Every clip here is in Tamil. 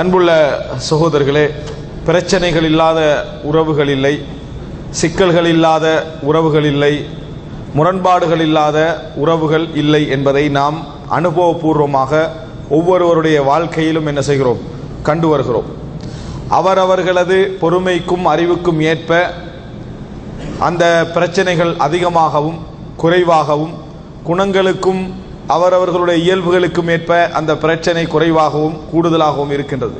அன்புள்ள சகோதரர்களே, பிரச்சனைகள் இல்லாத உறவுகள் இல்லை, சிக்கல்கள் இல்லாத உறவுகள் இல்லை, முரண்பாடுகள் இல்லாத உறவுகள் இல்லை என்பதை நாம் அனுபவபூர்வமாக ஒவ்வொருவருடைய வாழ்க்கையிலும் என்ன செய்கிறோம், கண்டு வருகிறோம். அவரவர்களது பொறுமைக்கும் அறிவுக்கும் ஏற்ப அந்த பிரச்சனைகள் அதிகமாகவும் குறைவாகவும், குணங்களுக்கும் அவரவர்களுடைய இயல்புகளுக்கும் ஏற்ப அந்த பிரச்சனை குறைவாகவும் கூடுதலாகவும் இருக்கின்றது.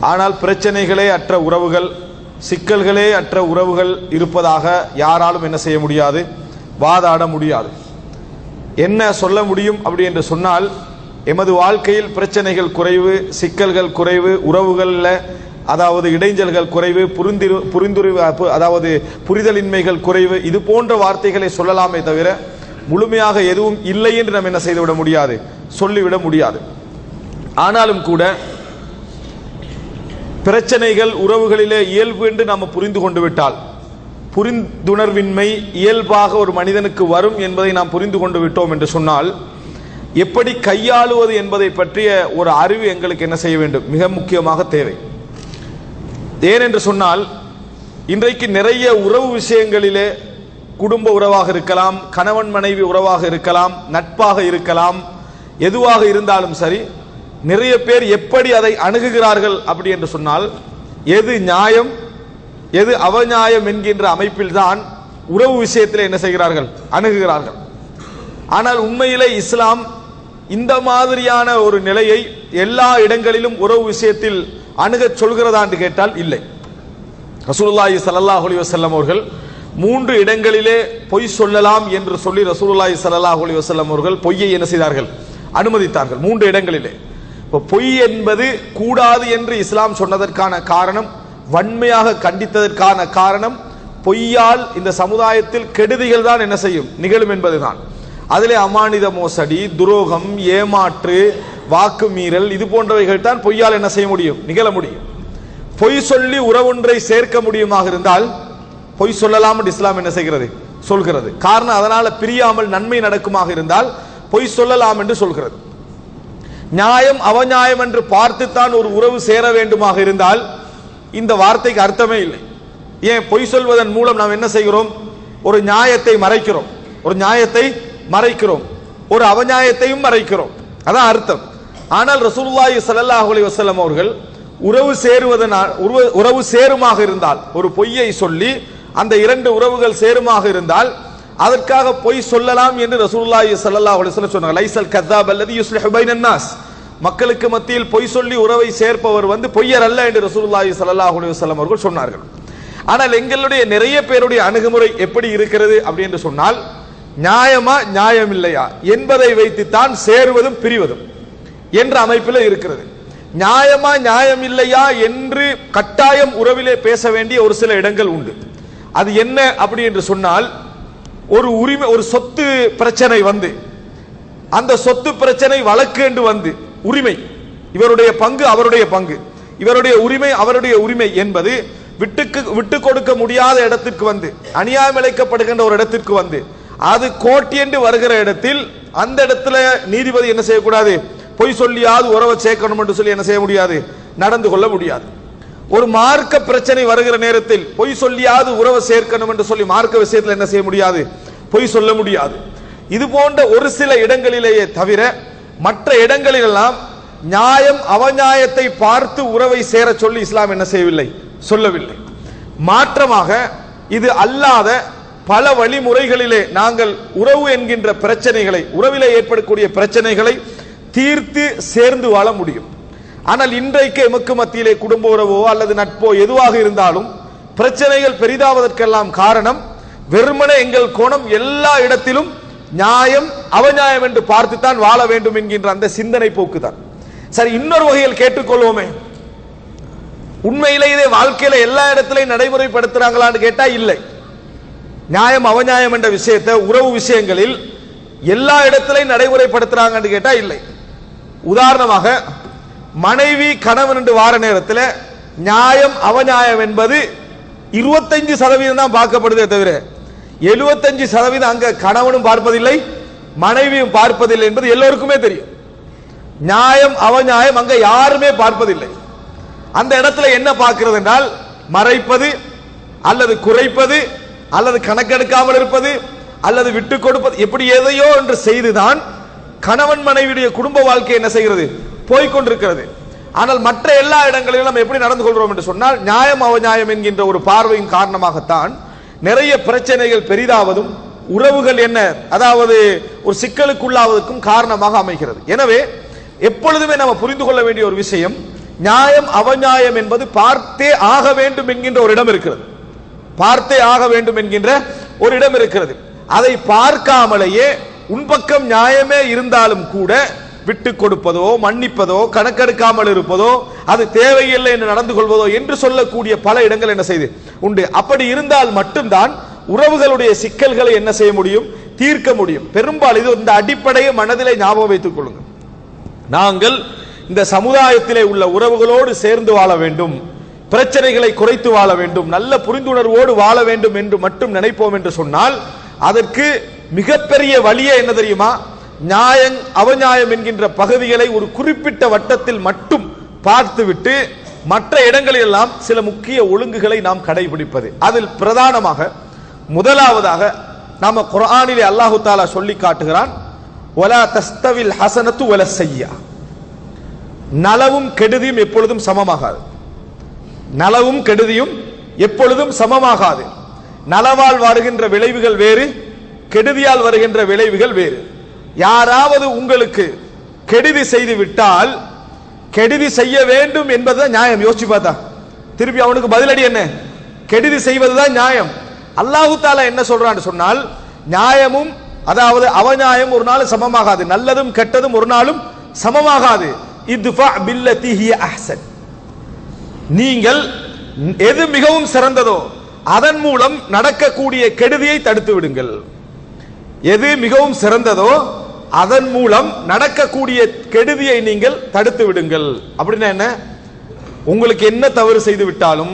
ஆனால் பிரச்சனைகளே அற்ற உறவுகள், சிக்கல்களே அற்ற உறவுகள் இருப்பதாக யாராலும் என்ன செய்ய முடியாது, வாதாட முடியாது. என்ன சொல்ல முடியும் அப்படி என்று சொன்னால், எமது வாழ்க்கையில் பிரச்சனைகள் குறைவு, சிக்கல்கள் குறைவு, உறவுகளில் அதாவது இடைஞ்சல்கள் குறைவு, புரிதலின்மைகள் குறைவு, இது போன்ற வார்த்தைகளை சொல்லலாமே தவிர முழுமையாக எதுவும் இல்லை என்று நாம் என்ன செய்துவிட முடியாது, சொல்லிவிட முடியாது. ஆனாலும் கூட பிரச்சனைகள் உறவுகளிலே இயல்பு என்று நாம் புரிந்து கொண்டு விட்டால், புரிந்துணர்வின்மை இயல்பாக ஒரு மனிதனுக்கு வரும் என்பதை நாம் புரிந்து கொண்டு விட்டோம் என்று சொன்னால், எப்படி கையாளுவது என்பதை பற்றிய ஒரு அறிவு எங்களுக்கு என்ன செய்ய வேண்டும், மிக முக்கியமாக தேவை. ஏனென்று சொன்னால், இன்றைக்கு நிறைய உறவு விஷயங்களிலே, குடும்ப உறவாக இருக்கலாம், கணவன் மனைவி உறவாக இருக்கலாம், நட்பாக இருக்கலாம், எதுவாக இருந்தாலும் சரி, நிறைய பேர் எப்படி அதை அணுகுகிறார்கள் அப்படி என்று சொன்னால், எது நியாயம் எது அவநியாயம் என்கின்ற அமைப்பில் தான் உறவு விஷயத்தில் என்ன செய்கிறார்கள், அணுகுகிறார்கள். ஆனால் உண்மையிலே இஸ்லாம் இந்த மாதிரியான ஒரு நிலையை எல்லா இடங்களிலும் உறவு விஷயத்தில் அணுகச் சொல்கிறதா என்று கேட்டால் இல்லை. ரசூலுல்லாஹி ஸல்லல்லாஹு அலைஹி வஸல்லம் அவர்கள் 3 இடங்களிலே பொய் சொல்லலாம் என்று சொல்லி ரசூலுல்லாஹி ஸல்லல்லாஹு அலைஹி வஸல்லம் அவர்கள் பொய்யை என்ன செய்தார்கள், அனுமதித்தார்கள் 3 இடங்களிலே. இப்போ பொய் என்பது கூடாது என்று இஸ்லாம் சொன்னதற்கான காரணம், வன்மையாக கண்டித்ததற்கான காரணம், பொய்யால் இந்த சமுதாயத்தில் கெடுதிகள் தான் என்ன செய்யும், நிகழும் என்பதுதான். அதிலே அமானித மோசடி, துரோகம், ஏமாற்று, வாக்கு மீறல், இது போன்றவைகள் தான் பொய்யால் என்ன செய்ய முடியும், நிகழ முடியும். பொய் சொல்லி உறவொன்றை சேர்க்க முடியுமாக இருந்தால் பொய் சொல்லலாம் என்று இஸ்லாம் என்ன செய்கிறது, சொல்கிறது. காரணம், அதனால பிரியாமல் நன்மை நடக்குமாக இருந்தால் பொய் சொல்லலாம் என்று சொல்கிறது. நியாயம் அவநியாயம் என்று பார்த்துத்தான் ஒரு உறவு சேர வேண்டுமாக இருந்தால் இந்த வார்த்தைக்கு அர்த்தமே இல்லை. ஏன், பொய் சொல்வதன் மூலம் நாம் என்ன செய்கிறோம், ஒரு நியாயத்தை மறைக்கிறோம், ஒரு நியாயத்தை மறைக்கிறோம், ஒரு அவநியாயத்தையும் மறைக்கிறோம், அதான் அர்த்தம். ஆனால் ரசூலுல்லாஹி ஸல்லல்லாஹு அலைஹி வஸல்லம் அவர்கள் உறவு சேருமாக இருந்தால், ஒரு பொய்யை சொல்லி அந்த 2 உறவுகள் சேருமாக இருந்தால் அதற்காக பொய் சொல்லலாம் என்று ரசூலுல்லாஹி ஸல்லல்லாஹு அலைஹி வஸல்லம் சொன்னார்கள். லைஸல் கذاب الذي يصلح بين الناس, மக்களுக்கு மத்தியில் பொய் சொல்லி உறவை சேர்ப்பவர் பொய்யர் அல்ல என்று ரசூலுல்லாஹி ஸல்லல்லாஹு அலைஹி வஸல்லம் அவர்கள் சொன்னார்கள். ஆனால் எங்களுடைய நிறைய பேருடைய அணுகுமுறை எப்படி இருக்கிறது அப்படி என்று சொன்னால், நியாயமா நியாயம் இல்லையா என்பதை வைத்துத்தான் சேருவதும் பிரிவதும் என்ற அமைப்பில் இருக்கிறது. நியாயமா நியாயம் இல்லையா என்று கட்டாயம் உறவிலே பேச வேண்டிய ஒரு சில இடங்கள் உண்டு. அது என்ன அப்படி என்று சொன்னால், ஒரு சொத்து பிரச்சனை அந்த சொத்து பிரச்சனை வழக்கு என்று உரிமை, இவருடைய பங்கு அவருடைய பங்கு, இவருடைய உரிமை அவருடைய உரிமை என்பது விட்டு கொடுக்க முடியாத இடத்திற்கு அநியாயம் இழைக்கப்படுகின்ற ஒரு இடத்திற்கு அது கோர்ட் என்று வருகிற இடத்தில், அந்த இடத்துல நீதிபதி என்ன செய்யக்கூடாது, பொய் சொல்லியாவது உறவை சேர்க்கணும் என்று சொல்லி என்ன செய்ய முடியாது, நடந்து கொள்ள முடியாது. ஒரு மார்க்க பிரச்சனை வருகிற நேரத்தில் பொய் சொல்லியாவது உறவை சேர்க்கணும் என்று சொல்லி மார்க்க விஷயத்தில் என்ன செய்ய முடியாது, பொய் சொல்ல முடியாது. இது போன்ற ஒரு சில இடங்களிலேயே தவிர மற்ற இடங்களிலெல்லாம் நியாயம் அவநியாயத்தை பார்த்து உறவை சேர சொல்லி இஸ்லாம் என்ன செய்யவில்லை, சொல்லவில்லை. மாற்றமாக இது அல்லாத பல வழிமுறைகளிலே நாங்கள் உறவு என்கின்ற பிரச்சனைகளை, உறவிலே ஏற்படக்கூடிய பிரச்சனைகளை தீர்த்து சேர்ந்து வாழ முடியும். ஆனால் இன்றைக்கு எமக்கு மத்தியிலே குடும்ப உறவோ அல்லது நட்போ எதுவாக இருந்தாலும் பிரச்சனைகள் பெரிதாவதற்கெல்லாம் காரணம், வெறுமனே எங்கள் கோணம் எல்லா இடத்திலும் நியாயம் அவநியாயம் என்று பார்த்துத்தான் வாழ வேண்டும் என்கின்ற அந்த சிந்தனை போக்கு தான். சரி, இன்னொரு வகையில் கேட்டுக்கொள்வோமே, உண்மையிலேயே வாழ்க்கையில எல்லா இடத்திலையும் நடைமுறைப்படுத்துறாங்களான்னு கேட்டா இல்லை. நியாயம் அவநியாயம் என்ற விஷயத்தை உறவு விஷயங்களில் எல்லா இடத்திலையும் நடைமுறைப்படுத்துறாங்கன்னு கேட்டா இல்லை. உதாரணமாக, மனைவி கணவன் என்று வார நேரத்தில் நியாயம் அவநியாயம் என்பது 25% தான் பார்க்கப்படுதே தவிர 75% அங்க கணவனும் பார்ப்பதில்லை, மனைவியும் பார்ப்பதில்லை என்பது எல்லோருக்குமே தெரியும். நியாயம் அவநியாயம் அங்க யாருமே பார்ப்பதில்லை. அந்த இடத்துல என்ன பார்க்கிறது என்றால் மறைப்பது அல்லது குறைப்பது அல்லது கணக்கெடுக்காமல் இருப்பது அல்லது விட்டு கொடுப்பது, எப்படி எதையோ என்று செய்துதான் கணவன் மனைவியுடைய குடும்ப வாழ்க்கை என்ன செய்கிறது, போய்கொண்டிருக்கிறது. ஆனால் மற்ற எல்லா இடங்களிலும் நம்ம எப்படி நடந்து கொள்கிறோம் என்று சொன்னால் நியாயம் அவநியாயம் என்கின்ற ஒரு பார்வையின் காரணமாகத்தான் நிறைய பிரச்சனைகள் பெரிதாவதும் உறவுகள் என்ன அதாவது ஒரு சிக்கலுக்குள்ளாவதற்கும் காரணமாக அமைகிறது. எனவே எப்பொழுதுமே நம்ம புரிந்து கொள்ள வேண்டிய ஒரு விஷயம், நியாயம் அவநியாயம் என்பது பார்த்தே ஆக வேண்டும் என்கின்ற ஒரு இடம் இருக்கிறது. பார்த்தே ஆக வேண்டும் என்கின்ற ஒரு இடம் இருக்கிறது. அதை பார்க்காமலேயே உன்பக்கம் நியாயமே இருந்தாலும் கூட விட்டு கொடுப்பதோ மன்னிப்பதோ கணக்கெடுக்காமல் இருப்பதோ அது தேவையில்லை என்று நடந்து கொள்வதோ என்று சொல்லக்கூடிய பல இடங்கள் என்ன செய்து உண்டு. அப்படி இருந்தால் மட்டும்தான் உறவுகளுடைய சிக்கல்களை என்ன செய்ய முடியும், தீர்க்க முடியும். பெரும்பாலும் இது இந்த அடிப்படையை மனதிலே ஞாபகம் வைத்துக் கொள்ளுங்கள். நாங்கள் இந்த சமுதாயத்திலே உள்ள உறவுகளோடு சேர்ந்து வாழ வேண்டும், பிரச்சனைகளை குறைத்து வாழ வேண்டும், நல்ல புரிந்துணர்வோடு வாழ வேண்டும் என்று மட்டும் நினைப்போம் என்று சொன்னால் அதற்கு மிகப்பெரிய வழியே என்ன தெரியுமா, நியாயம் அவநியாயம் என்கின்ற பகுதிகளை ஒரு குறிப்பிட்ட வட்டத்தில் மட்டும் பார்த்துவிட்டு மற்ற இடங்களில் எல்லாம் சில முக்கிய ஒழுங்குகளை நாம் கடைபிடிப்பது. அதில் பிரதானமாக முதலாவதாக நாம குர்ஆனிலே அல்லாஹு தஆலா சொல்லி காட்டுகிறான், வலா தஸ்தவில் ஹஸனத்து வல ஸய்யா, நலவும் கெடுதியும் எப்பொழுதும் சமமாகாது. நலவும் கெடுதியும் எப்பொழுதும் சமமாகாது. நலவால் வருகின்ற விளைவுகள் வேறு, கெடுதியால் வருகின்ற விளைவுகள் வேறு. யாராவது உங்களுக்கு கெடுதி செய்து விட்டால் கெடுதி செய்ய வேண்டும் என்பதுதான் நியாயம். யோசிச்சு பார்த்தா திருப்பி அவனுக்கு பதிலடி என்ன, கெடுதி செய்வதுதான் நியாயம். அல்லாஹு தஆலா என்ன சொல்றான்னு சொன்னால் நியாயமும் அதாவது அவநியாயம் ஒரு நாள் சமமாகாது, நல்லதும் கெட்டதும் ஒரு நாளும் சமமாகாது. இத்ஃபா பில்லதி ஹிய அஹ்சன், நீங்கள் எது மிகவும் சிறந்ததோ அதன் மூலம் நடக்கக்கூடிய கெடுதியை தடுத்து விடுங்கள். எது மிகவும் சிறந்ததோ அதன் மூலம் நடக்கக்கூடிய கெடுதியை நீங்கள் தடுத்து விடுங்கள். அப்படின்னா என்ன, உங்களுக்கு என்ன தவறு செய்து விட்டாலும்,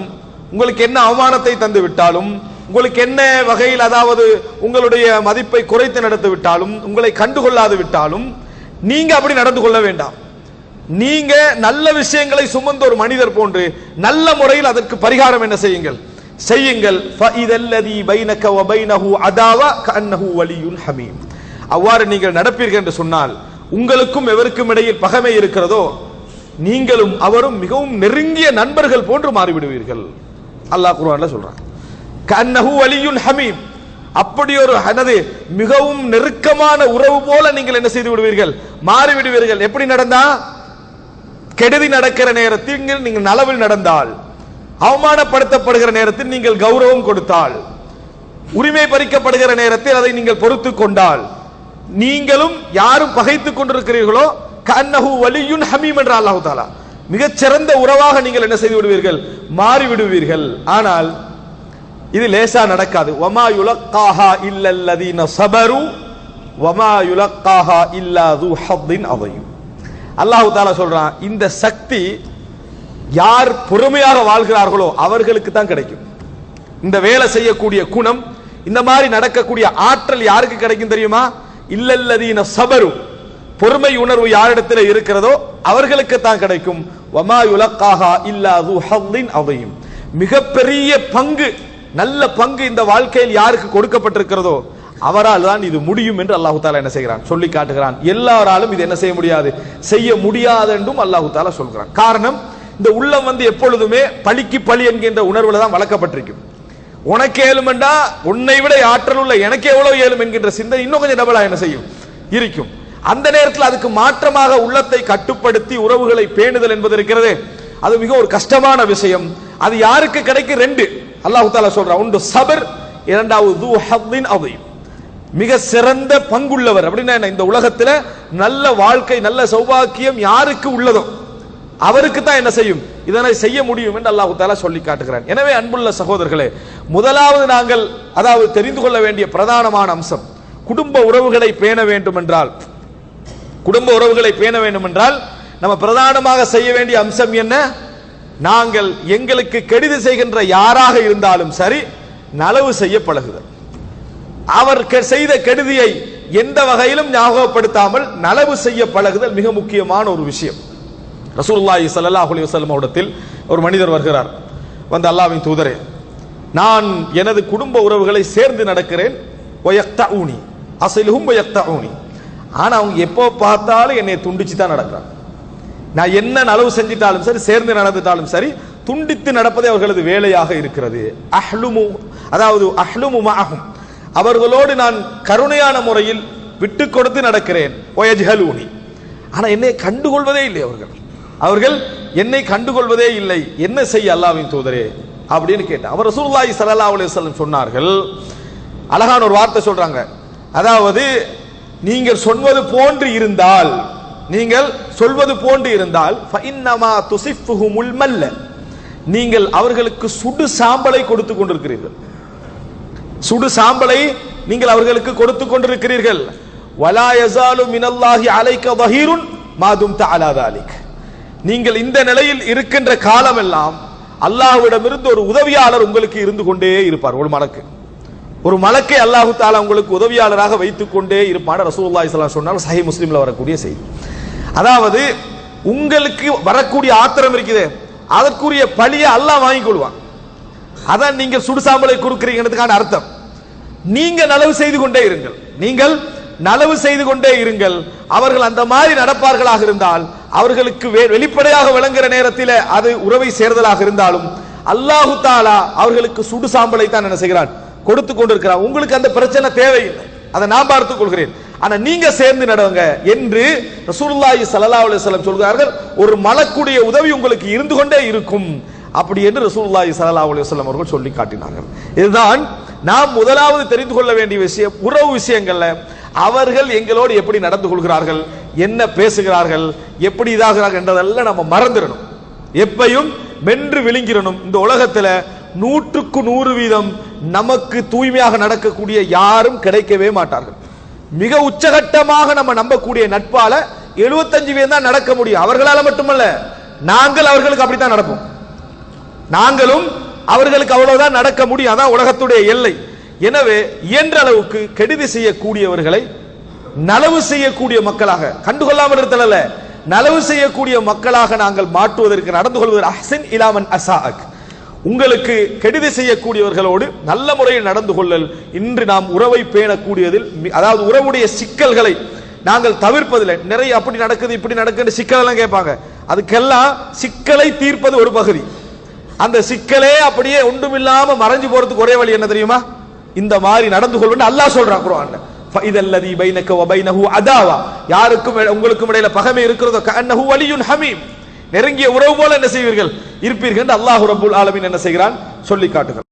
உங்களுக்கு என்ன அவமானத்தை தந்து விட்டாலும், உங்களுக்கு என்ன வகையில் அதாவது உங்களுடைய மதிப்பை குறைத்து நடந்து விட்டாலும், உங்களை கண்டுகொள்ளாது விட்டாலும் நீங்க அப்படி நடந்து கொள்ள வேண்டாம். நீங்க நல்ல விஷயங்களை சுமந்த ஒரு மனிதர் போன்று நல்ல முறையில் அதற்கு பரிகாரம் என்ன செய்யுங்கள், செய்யுங்கள். ஃபஇதல்லதி பைனக வ பைனஹு அதாவா கஅன்னஹு வலியுன் ஹமீம். அவ்வாறு நீங்கள் நடப்பீர்கள் என்று சொன்னால் உங்களுக்கும் எவருக்கும் இடையில் பகைமை இருக்கிறதோ நீங்களும் அவரும் மிகவும் நெருங்கிய நண்பர்கள் போன்று மாறிவிடுவீர்கள். அல்லாஹ் குர்ஆன்ல சொல்றான், கஅன்னஹு வலியுன் ஹமீம். அப்படி ஒரு மிகவும் நெருக்கமான உறவு போல நீங்கள் என்ன செய்து விடுவீர்கள், மாறிவிடுவீர்கள். எப்படி நடந்தா, கெடுதி நடக்கிற நேரத்தில் நீங்கள் நலவில் நடந்தால், அவமானப்படுத்தப்படுகிற நேரத்தில் நீங்கள் கௌரவம் கொடுத்தால், உரிமை பறிக்கப்படுகிற நேரத்தில் அதை நீங்கள் பொறுத்து கொண்டால், நீங்களும் யாரும் பகைத்துக் கொண்டிருக்கிறீர்களோ கஅன்னஹு வலியுன் ஹமீம் என்ற அல்லாஹ் தஆலா மிகச் சிறந்த உறவாக நீங்கள் என்ன செய்து விடுவீர்கள், மாறி விடுவீர்கள். ஆனால் இது லேசா நடக்காது. வமா யுலக்காஹா இல்லல்லதீன ஸபரு வமா யுலக்காஹா இல்லா து ஹத்தின் அதீம். அல்லாஹ் தஆலா சொல்றான், இந்த சக்தி யார் பொறுமையாக வாழ்கிறார்களோ அவர்களுக்கு தான் கிடைக்கும். இந்த வேலை செய்யக்கூடிய குணம், இந்த மாதிரி நடக்கக்கூடிய ஆற்றல் யாருக்கு கிடைக்கும் தெரியுமா, இல்லல்லதீன ஸபரு, பொறுமை உணர்வு யாரிடத்தில் இருக்கிறதோ அவர்களுக்கு தான் கிடைக்கும். வமா யுலக்காஹா இல்லா து ஹத்தின் அதீம். மிகப்பெரிய பங்கு, நல்ல பங்கு இந்த வாழ்க்கையில் யாருக்கு கொடுக்கப்பட்டிருக்கிறதோ அவரால் தான் இது முடியும் என்று அல்லாஹு தஆலா என்ன செய்கிறான், சொல்லி காட்டுகிறான். எல்லாராலும் இது என்ன செய்ய முடியாது, செய்ய முடியாது என்றும் அல்லாஹு தஆலா சொல்கிறான். காரணம், இந்த உள்ளம் எப்பொழுதுமே பழிக்கு பழி என்கின்ற உணர்வுல தான் வளர்க்கப்பட்டிருக்கும். உனக்கு ஏழுமெண்டா உன்னை விட ஆற்றல் உள்ள எனக்கு எவ்வளவு ஏழும் என்கின்ற சிந்தனை இன்னும் கொஞ்சம் டபுளா என்ன செய்யும், இருக்கும். அந்த நேரத்தில் அதுக்கு மாற்றமாக உள்ளத்தை கட்டுப்படுத்தி உறவுகளை பேணுதல் என்பது இருக்கிறது, அது மிக ஒரு கஷ்டமான விஷயம். அது யாருக்கு கிடைக்கும், ரெண்டு அல்லாஹ் தஆலா சொல்றான், ஒன்று சபர், இரண்டாவது து ஹத்தின் அதீம், மிக சிறந்த பங்குள்ளவர். அப்படின்னா இந்த உலகத்துல நல்ல வாழ்க்கை நல்ல சௌபாக்கியம் யாருக்கு உள்ளதோ அவருக்கு தான் என்ன செய்யும், இதனை செய்ய முடியும் என்று அல்லாஹ் தஆலா சொல்லி காட்டுகிறான். எனவே அன்புள்ள சகோதரர்களே, முதலாவது நாங்கள் அதாவது தெரிந்து கொள்ள வேண்டிய பிரதானமான அம்சம், குடும்ப உறவுகளை பேண வேண்டும் என்றால், குடும்ப உறவுகளை பேண வேண்டும் என்றால் நம்ம பிரதானமாக செய்ய வேண்டிய அம்சம் என்ன, நாங்கள் எங்களுக்கு கெடுதி செய்கின்ற யாராக இருந்தாலும் சரி நலவு செய்ய பழகுதல். அவர் செய்த கெடுதியை எந்த வகையிலும் ஞாபகப்படுத்தாமல் நலவு செய்ய பழகுதல் மிக முக்கியமான ஒரு விஷயம். ரசூலுல்லாஹி ஸல்லல்லாஹு அலைஹி வஸல்லம் அவரிடத்தில் ஒரு மனிதர் வருகிறார். வந்து அல்லாஹ்வின் தூதரே, நான் எனது குடும்ப உறவுகளை சேர்ந்து நடக்கிறேன், வயக்தஊனி அஸிலுஹும் வயக்தஊனி, ஆனா அவங்க எப்போ பார்த்தாலும் என்னை துண்டிச்சு தான் நடக்கிறாங்க. நான் என்ன நலவு செஞ்சிட்டாலும் சரி, சேர்ந்து நடந்துட்டாலும் சரி, துண்டித்து நடப்பதே அவர்களது வேலையாக இருக்கிறது. அஹ்லுமு, அதாவது அஹ்லுமு மஅஹும், அவர்களோடு நான் கருணையான முறையில் விட்டு கொடுத்து நடக்கிறேன். வயஜ்ஹலூனி, ஆனா என்னை கண்டுகொள்வதே இல்லை. அவர்கள் என்னை கண்டுகொள்வதே இல்லை. என்ன செய்ய அல்லாஹ்வின் தூதரே அப்படின்னு கேட்டார். அவர் ரசூலுல்லாஹி ஸல்லல்லாஹு அலைஹி வஸல்லம் சொன்னார்கள், அழகான ஒரு வார்த்தை சொல்றாங்க. அதாவது நீங்கள் சொல்வது போன்று இருந்தால், நீங்கள் சொல்வது போன்று இருந்தால், ஃபஇன்னமா துஸிஃபுஹுமுல் மல்ல, நீங்கள் அவர்களுக்கு சுடு சாம்பலை கொடுத்து கொண்டிருக்கிறீர்கள். சுடு சாம்பலை நீங்கள் அவர்களுக்கு கொடுத்து கொண்டிருக்கிறீர்கள். வலா யஸாலு மினல்லாஹி அலைக தஹீருன் மா தும்த அலா தாலிக், நீங்கள் இந்த நிலையில் இருக்கின்ற காலமெல்லாம் அல்லாஹ்விடமிருந்து ஒரு உதவியாளர் உங்களுக்கு இருந்து கொண்டே இருப்பார். ஒரு மலக்கை அல்லாஹு தஆலா உங்களுக்கு உதவியாளராக வைத்துக் கொண்டே இருப்பார். ரசூலுல்லாஹி ஸல்லல்லாஹு அலைஹி வஸல்லம் சொன்னார், சஹீஹ் முஸ்லிம்ல வரக்கூடிய செய்தி. அதாவது உங்களுக்கு வரக்கூடிய ஆத்திரம் இருக்குது, அதற்குரிய பழியை அல்லாஹ் வாங்கிக் கொள்வான். அதான் நீங்கள் சுடுசாம்பலை கொடுக்கிறீங்கிறதுக்கான அர்த்தம். நீங்க நலவு செய்து கொண்டே இருங்கள், நீங்கள் நலவு செய்து கொண்டே இருங்கள். அவர்கள் அந்த மாதிரி நடப்பார்களாக இருந்தால், அவர்களுக்கு வெளிப்படையாக விளங்குகிற நேரத்தில் அது உறவை சேர்தலாக இருந்தாலும், அல்லாஹு தஆலா அவர்களுக்கு சுடு சாம்பலை தான் என்ன செய்கிறான், கொடுத்து கொண்டிருக்கிறார். உங்களுக்கு அந்த பிரச்சனை தேவையில்லை, அதை நான் பார்த்துக் கொள்கிறேன். ஆனா நீங்க சேர்ந்து நடவுங்க என்று ரசூலுல்லாஹி ஸல்லல்லாஹு அலைஹி வஸல்லம் சொல்கிறார்கள். ஒரு மலக்குடைய உதவி உங்களுக்கு இருந்து கொண்டே இருக்கும், அப்படி என்று ரசூலுல்லாஹி ஸல்லல்லாஹு அலைஹி வஸல்லம் அவர்கள் சொல்லி காட்டினார்கள். இதுதான் நாம் முதலாவது தெரிந்து கொள்ள வேண்டிய விஷயம். உறவு விஷயங்கள்ல அவர்கள் எங்களோடு எப்படி நடந்து கொள்கிறார்கள், என்ன பேசுகிறார்கள், எப்படி இதாகிறார்கள் என்றதெல்லாம் நம்ம மறந்துடணும். எப்பையும் மென்று விழுங்கிடணும். இந்த உலகத்துல 100% நமக்கு தூய்மையாக நடக்கக்கூடிய யாரும் கிடைக்கவே மாட்டார்கள். மிக உச்சகட்டமாக நம்ம நம்பக்கூடிய நட்பால 75% தான் நடக்க முடியும். அவர்களால மட்டுமல்ல, நாங்கள் அவர்களுக்கு அப்படித்தான் நடப்போம். நாங்களும் அவர்களுக்கு அவ்வளவுதான் நடக்க முடியும். அதான் உலகத்துடைய எல்லை. எனவே இயன்ற அளவுக்கு கெடுதி செய்யக்கூடியவர்களை நலவு செய்யக்கூடிய மக்களாக, கண்டுகொள்ளாமல் இருத்தல, நலவு செய்யக்கூடிய மக்களாக நாங்கள் மாற்றுவதற்கு நடந்து கொள்வதற்கு அஹ்ஸின் இலா மன் அஸாஅக், உங்களுக்கு கெடுதி செய்யக்கூடியவர்களோடு நல்ல முறையில் நடந்து கொள்ளல். இன்று நாம் உறவை பேணக்கூடியதில், அதாவது உறவுடைய சிக்கல்களை நாங்கள் தவிர்ப்பதில்லை. நிறைய அப்படி நடக்குது இப்படி நடக்குது சிக்கல் எல்லாம் கேட்பாங்க. அதுக்கெல்லாம் சிக்கலை தீர்ப்பது ஒரு பகுதி. அந்த சிக்கலே அப்படியே ஒன்றுமில்லாம மறைஞ்சு போறதுக்கு ஒரே வழி என்ன தெரியுமா? இந்த மாதிரி நடந்து கொள்வது. அல்லாஹ் சொல்றான் குர்ஆன்ல, ஃபஇதல்லதி பைனக வ பைனஹு அதாவா, யாருக்கும் உங்களுக்கும் இடையில பகைமை இருக்கிறதோ கஅன்னஹு வலியுன் ஹமீம், நெருங்கிய உறவு போல என்ன செய்வீர்கள், இருப்பீர்கள் என்று அல்லாஹ் ரப்பல் ஆலமீன் என்ன செய்கிறான், சொல்லி காட்டுகிறான்.